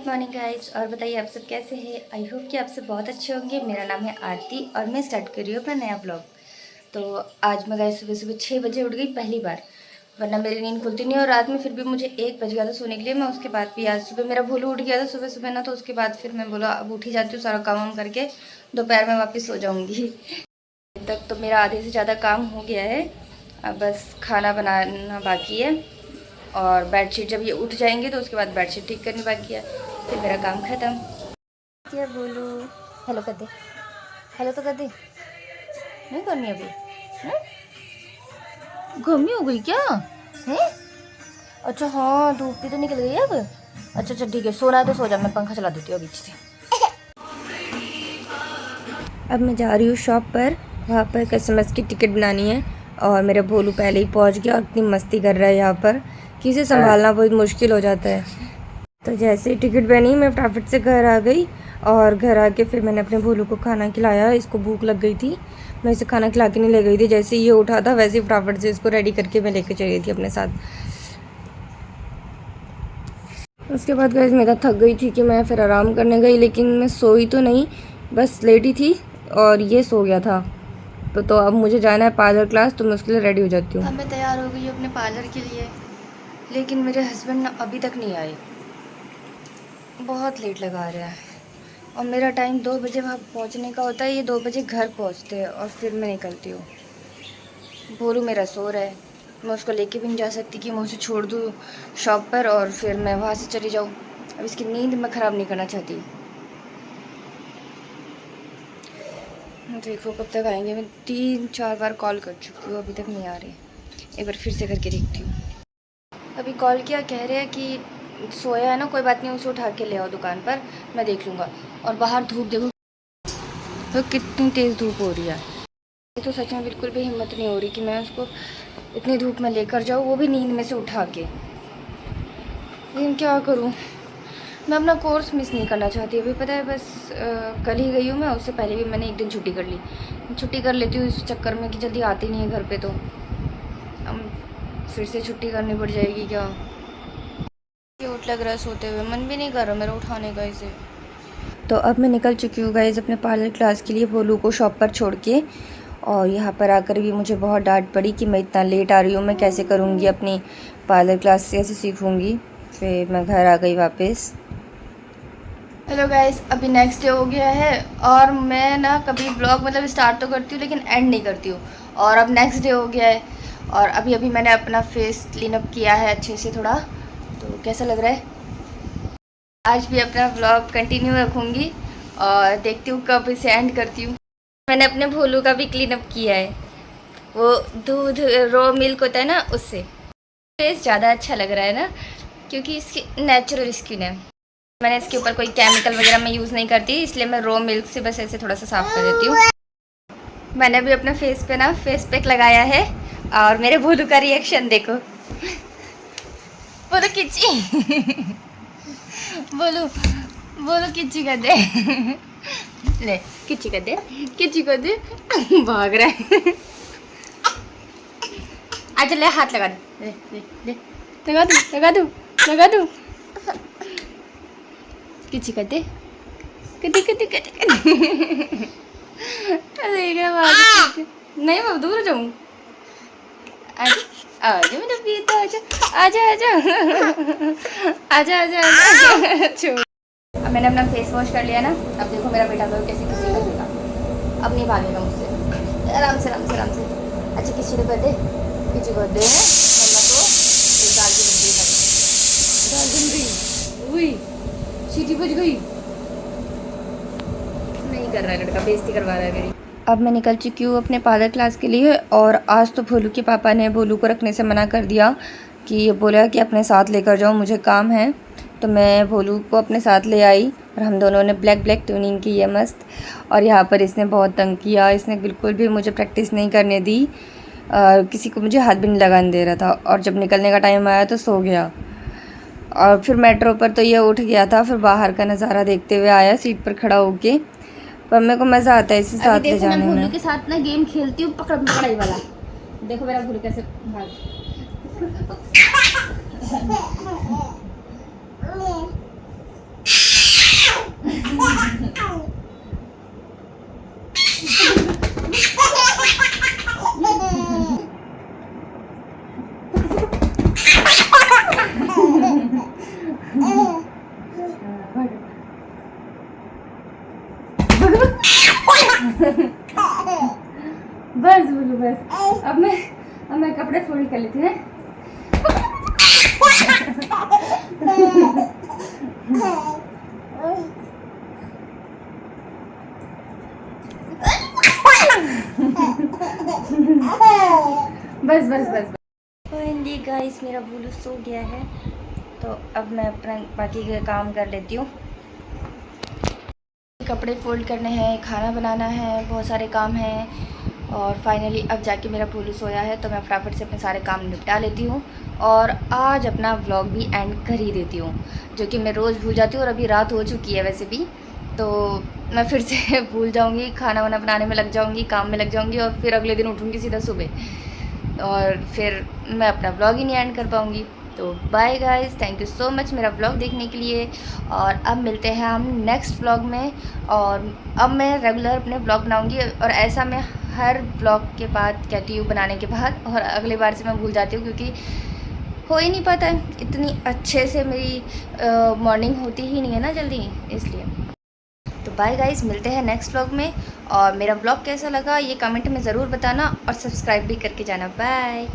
Morning guys. और बताइए आप सब कैसे हैं। आई होप कि आप सब बहुत अच्छे होंगे। मेरा नाम है आरती और मैं स्टार्ट कर रही हूँ अपना नया ब्लॉग। तो आज मैं गाइज सुबह सुबह 6 बजे उठ गई पहली बार, वरना मेरी नींद खुलती नहीं। और रात में फिर भी मुझे 1 बज गया था सोने के लिए। मैं उसके बाद भी आज सुबह मेरा भोलू उठ गया था सुबह सुबह ना, तो उसके बाद फिर मैं बोला अब उठ ही जाती हूँ, सारा काम वाम करके दोपहर में वापस सो जाऊँगी। तक तो मेरा आधे से ज़्यादा काम हो गया है, अब बस खाना बनाना बाकी है। और बेडशीट जब ये उठ जाएंगे तो उसके बाद बेडशीट ठीक करनी बाकी है, फिर मेरा काम ख़त्म। क्या बोलूँ, हेलो कर दे, हेलो तो कर दे। नहीं करनी अभी है? गर्मी हो गई क्या है? अच्छा हाँ, धूप भी तो निकल गई अब। अच्छा अच्छा ठीक है, सोना है तो सो जा, मैं पंखा चला देती हूँ बीच से। अब मैं जा रही हूँ शॉप पर, वहाँ पर कस्टमर्स की टिकट बनानी है। और मेरा भोलू पहले ही पहुँच गया और इतनी मस्ती कर रहा है यहाँ पर कि इसे संभालना बहुत मुश्किल हो जाता है। तो जैसे ही टिकट बनी मैं फटाफट से घर आ गई। और घर आके फिर मैंने अपने भोलू को खाना खिलाया, इसको भूख लग गई थी। मैं इसे खाना खिला के नहीं ले गई थी, जैसे ये उठा था वैसे ही फटाफट से इसको रेडी करके मैं लेके चली गई थी अपने साथ। उसके बाद गाइस मैं थक गई थी कि मैं फिर आराम करने गई, लेकिन मैं सोई तो नहीं, बस लेटी थी और ये सो गया था। तो अब मुझे जाना है पार्लर क्लास, तो मैं उसके लिए रेडी हो जाती हूँ। अब मैं तैयार हो गई अपने पार्लर के लिए, लेकिन मेरे हस्बैंड ना अभी तक नहीं आए, बहुत लेट लगा रहा है। और मेरा टाइम 2 बजे वहाँ पहुँचने का होता है, ये 2 बजे घर पहुँचते हैं और फिर मैं निकलती हूँ। भोलू मेरा सो रहा है, मैं उसको लेके भी नहीं जा सकती कि मैं उसे छोड़ दूँ शॉप पर और फिर मैं वहाँ से चली जाऊँ। अब इसकी नींद मैं ख़राब नहीं करना चाहती। देखो कब तक आएंगे। मैं 3-4 बार कॉल कर चुकी हूँ, अभी तक नहीं आ रही। एक बार फिर से करके देखती हूँ। अभी कॉल किया, कह रहे हैं कि सोया है ना, कोई बात नहीं, उसे उठा के ले आओ दुकान पर, मैं देख लूँगा। और बाहर धूप देखो तो कितनी तेज़ धूप हो रही है। तो सच में बिल्कुल भी हिम्मत नहीं हो रही कि मैं उसको इतनी धूप में लेकर जाऊँ, वो भी नींद में से उठा के। लेकिन क्या करूँ, मैं अपना कोर्स मिस नहीं करना चाहती। अभी पता है बस कल ही गई हूँ मैं, उससे पहले भी मैंने एक दिन छुट्टी कर ली। छुट्टी कर लेती हूँ इस चक्कर में कि जल्दी आती नहीं है घर पे, तो अब फिर से छुट्टी करनी पड़ जाएगी क्या। क्यूट लग रहा है सोते हुए, मन भी नहीं कर रहा मेरा उठाने का इसे। तो अब मैं निकल चुकी हूँ गाइस अपने पार्लर क्लास के लिए, भोलू को शॉप पर छोड़ के। और यहाँ पर आकर भी मुझे बहुत डांट पड़ी कि मैं इतना लेट आ रही हूँ, मैं कैसे करूँगी अपनी पार्लर क्लास, कैसे सीखूँगी। फिर मैं घर आ गई वापस। हेलो गाइस, अभी नेक्स्ट डे हो गया है और मैं ना कभी ब्लॉग मतलब स्टार्ट तो करती हूँ लेकिन एंड नहीं करती हूँ। और अब नेक्स्ट डे हो गया है और अभी मैंने अपना फेस क्लीन अप किया है अच्छे से थोड़ा। तो कैसा लग रहा है। आज भी अपना ब्लॉग कंटिन्यू रखूँगी और देखती हूँ कब इसे एंड करती हूँ। मैंने अपने भोलू का भी क्लीन अप किया है, वो दूध रो मिल्क होता है ना उससे। फेस ज़्यादा अच्छा लग रहा है ना, क्योंकि इसकी नेचुरल स्किन है। मैंने इसके ऊपर कोई केमिकल वगैरह मैं यूज़ नहीं करती, इसलिए मैं रो मिल्क से बस ऐसे थोड़ा सा साफ़ कर देती हूँ। मैंने भी अपने फेस पे ना फेस पैक लगाया है और मेरे भोलू का रिएक्शन देखो। बोलो किची बोलो बोलो किची कर दे ले, किची कर दे, किची कर दे। भाग रहा है। आज ले हाथ लगा दे, ले ले ले, लगा दूँ लगा दूँ लगा दूँ। किची कर दे, कटी कटी कटी कटी। नहीं मैं दूर जाऊँ। आजा मेरा बेटा, आजा आजा आजा आजा आजा छोड़। अब मैंने अपना फेस वॉश कर लिया ना, अब देखो मेरा बेटा तो कैसे किसी का देगा, अब नहीं भागेगा मुझसे। आराम से आराम से आराम से। अच्छा किसी को कर दे, किसी को दे दाल गई, सीटी बज गई। नहीं कर रहा है लड़का, बेइज्जती करवा रहा है मेरी। अब मैं निकल चुकी हूँ अपने पार्लर क्लास के लिए। और आज तो भोलू के पापा ने भोलू को रखने से मना कर दिया कि बोला कि अपने साथ लेकर जाओ, मुझे काम है। तो मैं भोलू को अपने साथ ले आई और हम दोनों ने ब्लैक ब्लैक ट्यूनिंग की है मस्त। और यहाँ पर इसने बहुत तंग किया, इसने बिल्कुल भी मुझे प्रैक्टिस नहीं करने दी, किसी को मुझे हाथ भी नहीं लगाने दे रहा था। और जब निकलने का टाइम आया तो सो गया। और फिर मेट्रो पर तो ये उठ गया था, फिर बाहर का नज़ारा देखते हुए आया सीट पर खड़ा होके। पर मेरे को मज़ा आता है इसे साथ ले जाने में। भोलू के साथ ना गेम खेलती हूँ पकड़ पकड़ाई वाला। देखो मेरा भोलू कैसे भाग। बस बोलो बस। अब मैं कपड़े फोल्ड कर लेती हूँ। बस बस बस। फाइनली गाइस मेरा बुलू सो गया है, तो अब मैं अपना बाकी के काम कर लेती हूँ। कपड़े फोल्ड करने हैं, खाना बनाना है, बहुत सारे काम हैं। और फाइनली अब जाके मेरा भोलू सोया है, तो मैं फटाफट से अपने सारे काम निपटा लेती हूँ और आज अपना व्लॉग भी एंड कर ही देती हूँ, जो कि मैं रोज़ भूल जाती हूँ। और अभी रात हो चुकी है वैसे भी, तो मैं फिर से भूल जाऊँगी, खाना वाना बनाने में लग जाऊँगी, काम में लग जाऊँगी, और फिर अगले दिन उठूँगी सीधा सुबह, और फिर मैं अपना व्लॉग ही नहीं एंड कर पाऊँगी। तो bye guys, thank you so much मेरा व्लॉग देखने के लिए। और अब मिलते हैं हम नेक्स्ट व्लॉग में। और अब मैं रेगुलर अपने व्लॉग बनाऊंगी, और ऐसा मैं हर व्लॉग के बाद कहती हूँ बनाने के बाद, और अगली बार से मैं भूल जाती हूँ क्योंकि हो ही नहीं पाता है, इतनी अच्छे से मेरी मॉर्निंग होती ही नहीं है ना जल्दी, इसलिए। तो बाय गाइस, मिलते हैं नेक्स्ट व्लॉग में। और मेरा व्लॉग कैसा लगा ये कमेंट में ज़रूर बताना, और सब्सक्राइब भी करके जाना। बाय।